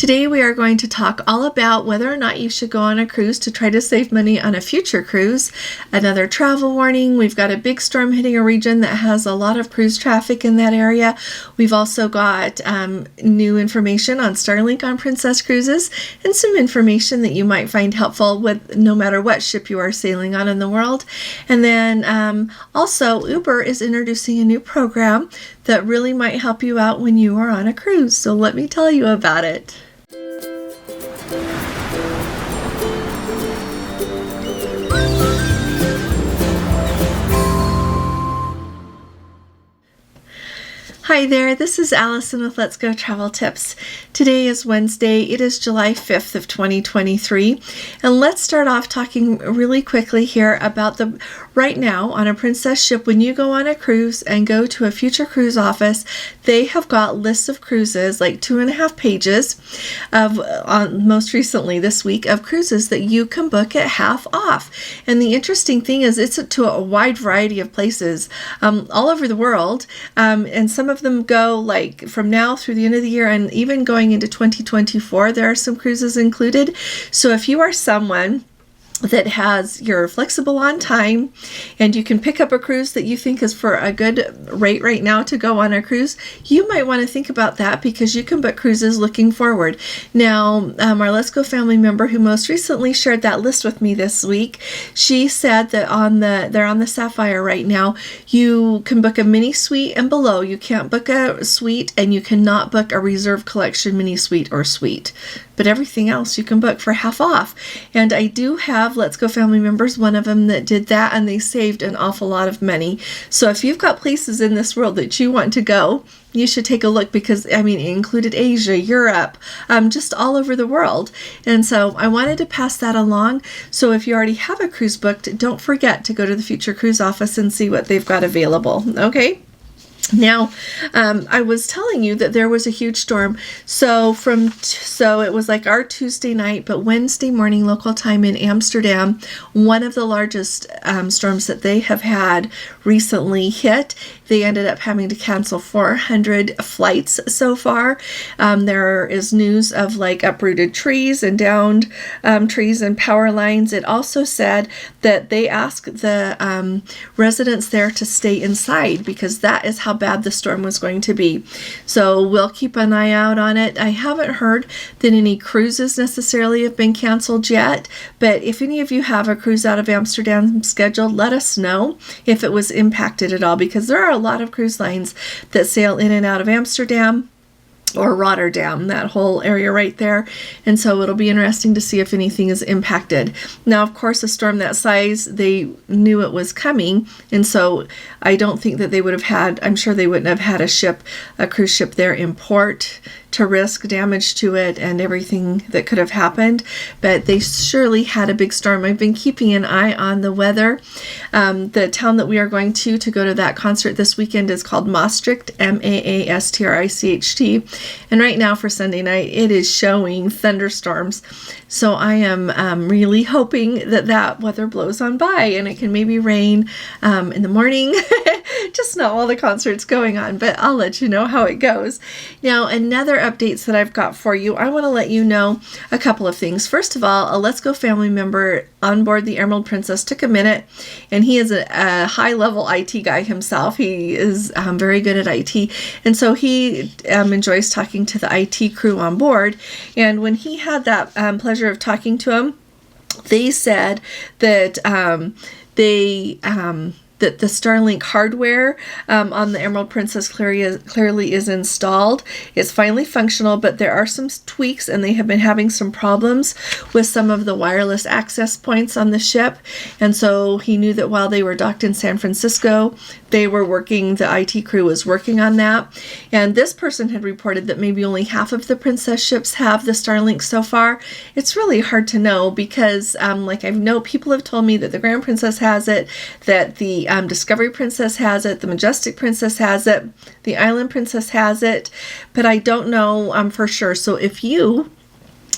Today we are going to talk all about whether or not you should go on a cruise to try to save money on a future cruise. Another travel warning, we've got a big storm hitting a region that has a lot of cruise traffic in that area. We've also got new information on Starlink on Princess Cruises and some information that you might find helpful with no matter what ship you are sailing on in the world. And then also Uber is introducing a new program that really might help you out when you are on a cruise. So let me tell you about it. Hi there, this is Allison with Let's Go Travel Tips. Today is Wednesday. It is July 5th of 2023. And let's start off talking really quickly here about right now on a Princess ship, when you go on a cruise and go to a future cruise office, they have got lists of cruises, like 2.5 pages of, most recently this week, of cruises that you can book at half off. And the interesting thing is it's to a wide variety of places all over the world. And some of them go like from now through the end of the year, and even going into 2024 there are some cruises included. So if you are someone that you're flexible on time and you can pick up a cruise that you think is for a good rate right now to go on a cruise, you might want to think about that, because you can book cruises looking forward. Now, our Let's Go family member who most recently shared that list with me this week, she said that they're on the Sapphire right now. You can book a mini suite and below. You can't book a suite, and you cannot book a reserve collection mini suite or suite. But everything else you can book for half off. And I do have Let's Go family members, one of them that did that, and they saved an awful lot of money. So if you've got places in this world that you want to go, you should take a look, because it included Asia, Europe, just all over the world. And so I wanted to pass that along. So if you already have a cruise booked, don't forget to go to the Future Cruise office and see what they've got available. Okay? Now, I was telling you that there was a huge storm. So it was like our Tuesday night, but Wednesday morning local time in Amsterdam, one of the largest storms that they have had recently hit. They ended up having to cancel 400 flights so far. There is news of like uprooted trees and downed trees and power lines. It also said that they asked the residents there to stay inside, because that is how bad the storm was going to be. So we'll keep an eye out on it. I haven't heard that any cruises necessarily have been canceled yet, but if any of you have a cruise out of Amsterdam scheduled, let us know if it was impacted at all, because there are a lot of cruise lines that sail in and out of Amsterdam or Rotterdam, that whole area right there. And so it'll be interesting to see if anything is impacted. Now, of course, a storm that size, they knew it was coming. And so I don't think that they would have had, I'm sure they wouldn't have had a cruise ship there in port to risk damage to it and everything that could have happened. But they surely had a big storm. I've been keeping an eye on the weather. The town that we are going to go to that concert this weekend is called Maastricht, Maastricht. And right now for Sunday night, it is showing thunderstorms. So I am really hoping that weather blows on by and it can maybe rain in the morning. Just not while the concert's going on, but I'll let you know how it goes. Now, another updates that I've got for you, I want to let you know a couple of things. First of all, a Let's Go family member on board the Emerald Princess took a minute, and he is a high-level IT guy himself. He is very good at IT, and so he enjoys talking to the IT crew on board. And when he had that pleasure of talking to him, they said that that the Starlink hardware on the Emerald Princess clearly is installed. It's finally functional, but there are some tweaks, and they have been having some problems with some of the wireless access points on the ship. And so he knew that while they were docked in San Francisco, the IT crew was working on that. And this person had reported that maybe only half of the Princess ships have the Starlink so far. It's really hard to know, because people have told me that the Grand Princess has it, that the Discovery Princess has it, the Majestic Princess has it, the Island Princess has it, but I don't know for sure. So if you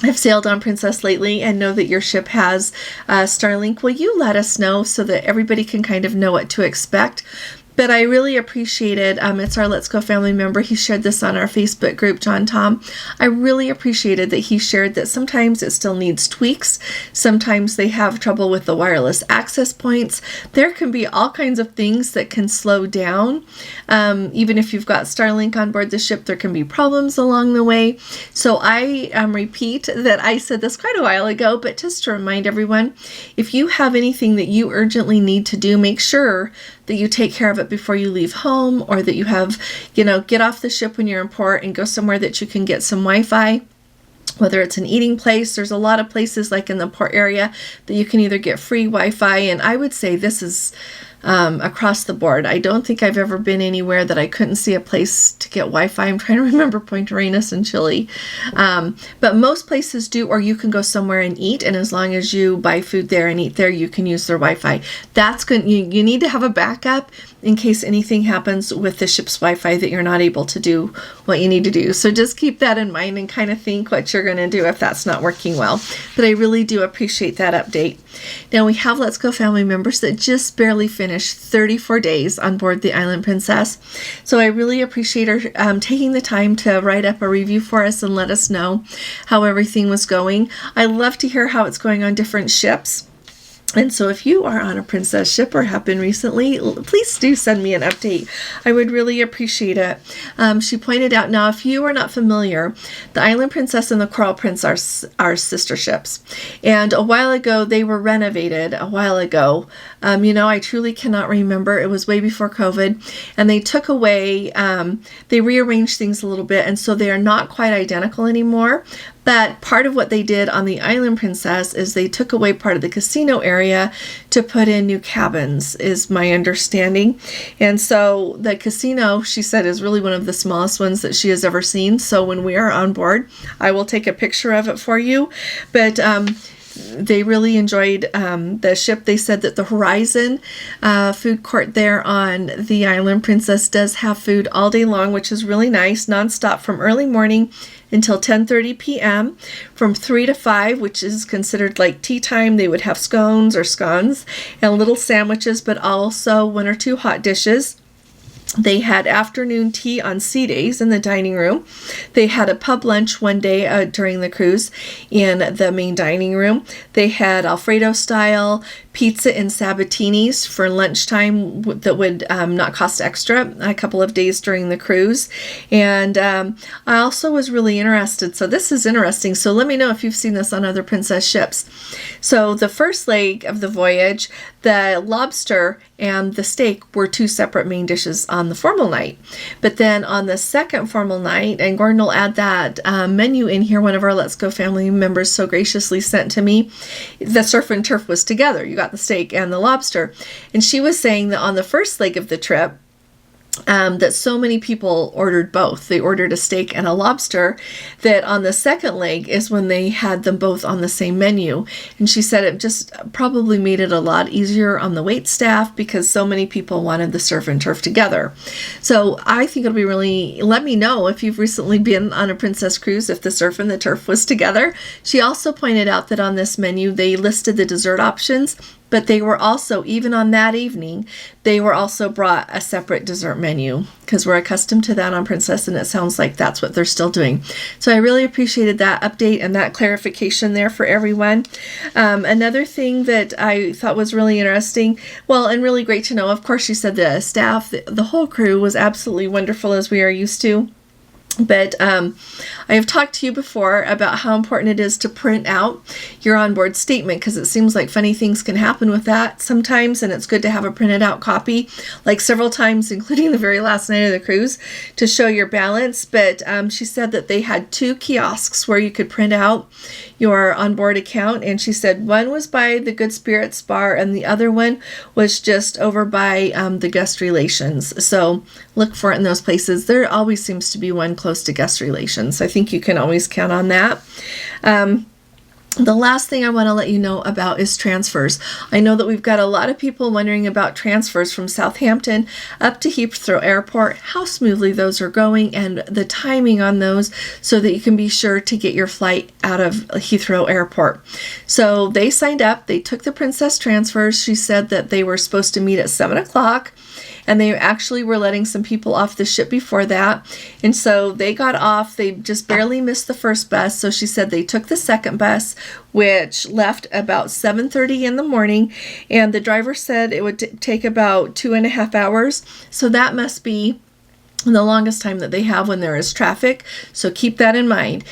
have sailed on Princess lately and know that your ship has Starlink, will you let us know so that everybody can kind of know what to expect? But I really appreciated, it's our Let's Go family member. He shared this on our Facebook group, John Tom. I really appreciated that he shared that sometimes it still needs tweaks. Sometimes they have trouble with the wireless access points. There can be all kinds of things that can slow down. Even if you've got Starlink on board the ship, there can be problems along the way. So I repeat that I said this quite a while ago, but just to remind everyone, if you have anything that you urgently need to do, make sure that you take care of it before you leave home, or that you have, get off the ship when you're in port and go somewhere that you can get some Wi-Fi. Whether it's an eating place, there's a lot of places like in the port area that you can either get free Wi-Fi, and I would say this is across the board. I don't think I've ever been anywhere that I couldn't see a place to get Wi-Fi. I'm trying to remember Point Arenas and Chile. But most places do, or you can go somewhere and eat, and as long as you buy food there and eat there, you can use their Wi-Fi. That's good. You need to have a backup in case anything happens with the ship's Wi-Fi that you're not able to do what you need to do. So just keep that in mind and kind of think what you're going to do if that's not working well. But I really do appreciate that update. Now we have Let's Go family members that just barely finished 34 days on board the Island Princess. So I really appreciate her taking the time to write up a review for us and let us know how everything was going. I love to hear how it's going on different ships. And so if you are on a princess ship or have been recently, please do send me an update. I would really appreciate it. She pointed out, now if you are not familiar, the Island Princess and the Coral Prince are sister ships. And a while ago, they were renovated a while ago. I truly cannot remember. It was way before COVID. And they took away, they rearranged things a little bit. And so they are not quite identical anymore. But part of what they did on the Island Princess is they took away part of the casino area to put in new cabins, is my understanding. And so the casino, she said, is really one of the smallest ones that she has ever seen. So when we are on board, I will take a picture of it for you. But they really enjoyed the ship. They said that the Horizon food court there on the Island Princess does have food all day long, which is really nice, nonstop from early morning until 10:30 p.m. From 3 to 5, which is considered like tea time, they would have scones and little sandwiches, but also 1 or 2 hot dishes. They had afternoon tea on sea days in the dining room. They had a pub lunch one day during the cruise in the main dining room. They had Alfredo style pizza and Sabatinis for lunchtime that would not cost extra a couple of days during the cruise. And I also was really interested. So this is interesting. So let me know if you've seen this on other princess ships. So the first leg of the voyage, the lobster and the steak were 2 separate main dishes on the formal night. But then on the second formal night, and Gordon will add that menu in here, one of our Let's Go family members so graciously sent to me, the surf and turf was together. You got the steak and the lobster. And she was saying that on the first leg of the trip, that so many people ordered both. They ordered a steak and a lobster, that on the second leg is when they had them both on the same menu. And she said it just probably made it a lot easier on the wait staff because so many people wanted the surf and turf together. So I think it'll be really, let me know if you've recently been on a princess cruise, if the surf and the turf was together. She also pointed out that on this menu, they listed the dessert options, but they were also, even on that evening, they were also brought a separate dessert menu because we're accustomed to that on Princess, and it sounds like that's what they're still doing. So I really appreciated that update and that clarification there for everyone. Another thing that I thought was really interesting, well, and really great to know, of course, she said the staff, the whole crew was absolutely wonderful as we are used to. But I have talked to you before about how important it is to print out your onboard statement because it seems like funny things can happen with that sometimes, and it's good to have a printed out copy, like several times, including the very last night of the cruise, to show your balance. But she said that they had 2 kiosks where you could print out your onboard account, and she said one was by the Good Spirits Bar and the other one was just over by the Guest Relations. So look for it in those places. There always seems to be one close to Guest Relations. I think you can always count on that. The last thing I want to let you know about is transfers. I know that we've got a lot of people wondering about transfers from Southampton up to Heathrow Airport, how smoothly those are going and the timing on those so that you can be sure to get your flight out of Heathrow Airport. So they signed up, they took the Princess transfers. She said that they were supposed to meet at 7 o'clock and they actually were letting some people off the ship before that. And so they got off. They just barely missed the first bus. So she said they took the second bus, which left about 7:30 in the morning. And the driver said it would take about 2.5 hours. So that must be the longest time that they have when there is traffic. So keep that in mind.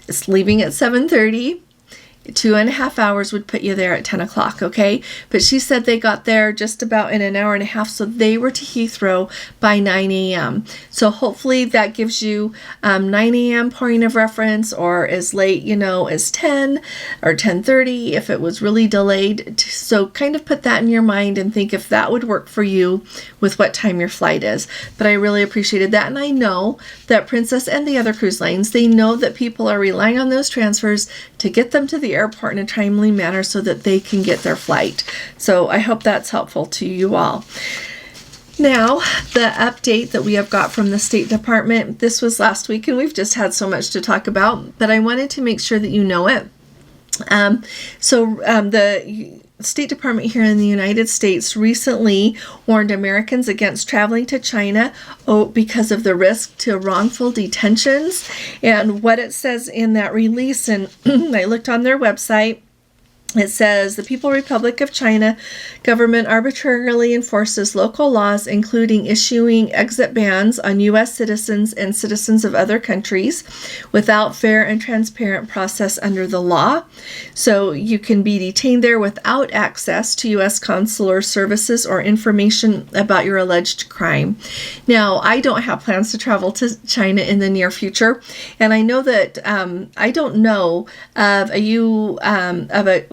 It's leaving at 7:30. 2.5 hours would put you there at 10 o'clock, okay? But she said they got there just about in an hour and a half, so they were to Heathrow by 9 a.m. So hopefully that gives you 9 a.m. point of reference, or as late, as 10 or 10:30 if it was really delayed. So kind of put that in your mind and think if that would work for you with what time your flight is. But I really appreciated that, and I know that Princess and the other cruise lines, they know that people are relying on those transfers to get them to the airport in a timely manner so that they can get their flight. So I hope that's helpful to you all. Now, the update that we have got from the State Department, this was last week, and we've just had so much to talk about, but I wanted to make sure that you know it. The State Department here in the United States recently warned Americans against traveling to China because of the risk to wrongful detentions. And what it says in that release, and I looked on their website, it says the People's Republic of China government arbitrarily enforces local laws, including issuing exit bans on U.S. citizens and citizens of other countries without fair and transparent process under the law. So you can be detained there without access to U.S. consular services or information about your alleged crime. Now, I don't have plans to travel to China in the near future, and I know that I don't know of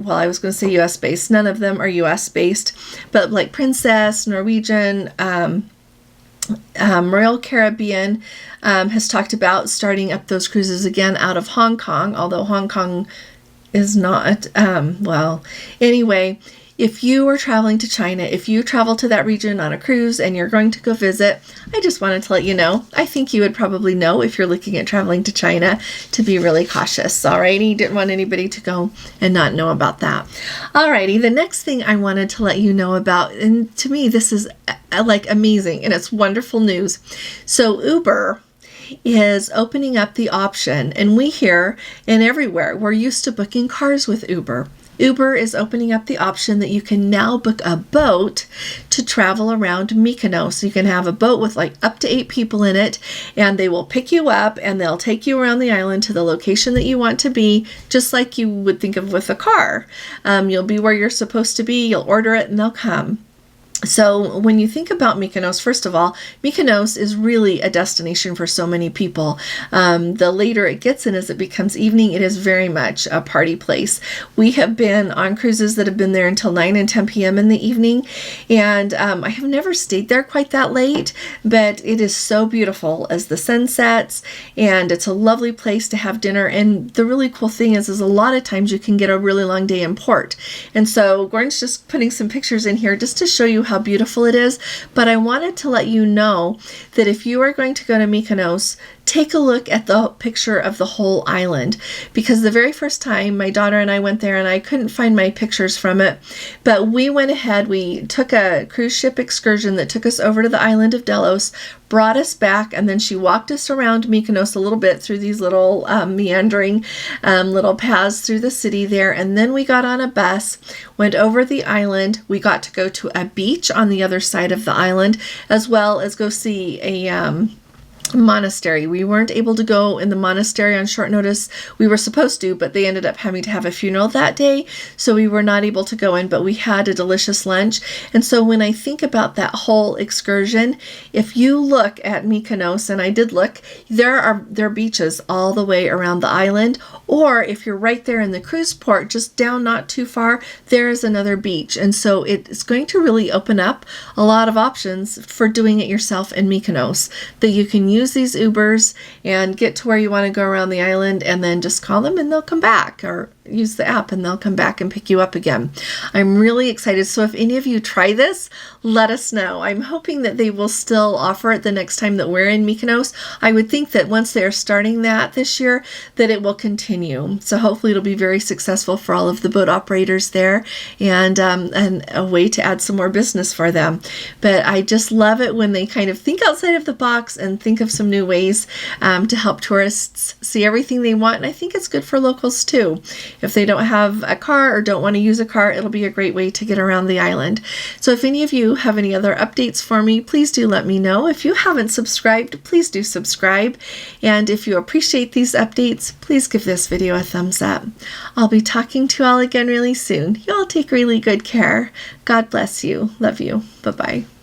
I was going to say U.S. based. None of them are U.S. based, but like Princess, Norwegian, Royal Caribbean has talked about starting up those cruises again out of Hong Kong, although Hong Kong is not, anyway. If you are traveling to China, if you travel to that region on a cruise and you're going to go visit, I just wanted to let you know. I think you would probably know if you're looking at traveling to China to be really cautious. Alrighty, didn't want anybody to go and not know about that. Alrighty, the next thing I wanted to let you know about, and to me this is amazing and it's wonderful news. So Uber is opening up the option, and we here and everywhere, we're used to booking cars with Uber. Uber is opening up the option that you can now book a boat to travel around Mykonos. You can have a boat with up to 8 people in it, and they will pick you up and they'll take you around the island to the location that you want to be, just like you would think of with a car. You'll be where you're supposed to be, you'll order it, and they'll come. So when you think about Mykonos, first of all, Mykonos is really a destination for so many people. The later it gets in as it becomes evening, it is very much a party place. We have been on cruises that have been there until 9 and 10 p.m. in the evening, and I have never stayed there quite that late, but it is so beautiful as the sun sets, and it's a lovely place to have dinner. And the really cool thing is a lot of times you can get a really long day in port. And so Gordon's just putting some pictures in here just to show you how beautiful it is, but I wanted to let you know that if you are going to go to Mykonos, take a look at the picture of the whole island, because the very first time my daughter and I went there, and I couldn't find my pictures from it, but we went ahead, we took a cruise ship excursion that took us over to the island of Delos, brought us back, and then she walked us around Mykonos a little bit through these little meandering little paths through the city there, and then we got on a bus, went over the island. We got to go to a beach on the other side of the island, as well as go see a monastery. We weren't able to go in the monastery on short notice. We were supposed to, but they ended up having to have a funeral that day, so we were not able to go in, but we had a delicious lunch. And so when I think about that whole excursion, if you look at Mykonos, and I did look, there are beaches all the way around the island, or if you're right there in the cruise port, just down not too far, there is another beach. And so it's going to really open up a lot of options for doing it yourself in Mykonos, that you can use these Ubers and get to where you want to go around the island, and then just call them and they'll come back, or use the app and they'll come back and pick you up again. I'm really excited. So if any of you try this, let us know. I'm hoping that they will still offer it the next time that we're in Mykonos. I would think that once they're starting that this year, that it will continue. So hopefully it'll be very successful for all of the boat operators there, and a way to add some more business for them. But I just love it when they kind of think outside of the box and think of some new ways to help tourists see everything they want. And I think it's good for locals too. If they don't have a car or don't want to use a car, it'll be a great way to get around the island. So if any of you have any other updates for me, please do let me know. If you haven't subscribed, please do subscribe. And if you appreciate these updates, please give this video a thumbs up. I'll be talking to you all again really soon. You all take really good care. God bless you. Love you. Bye-bye.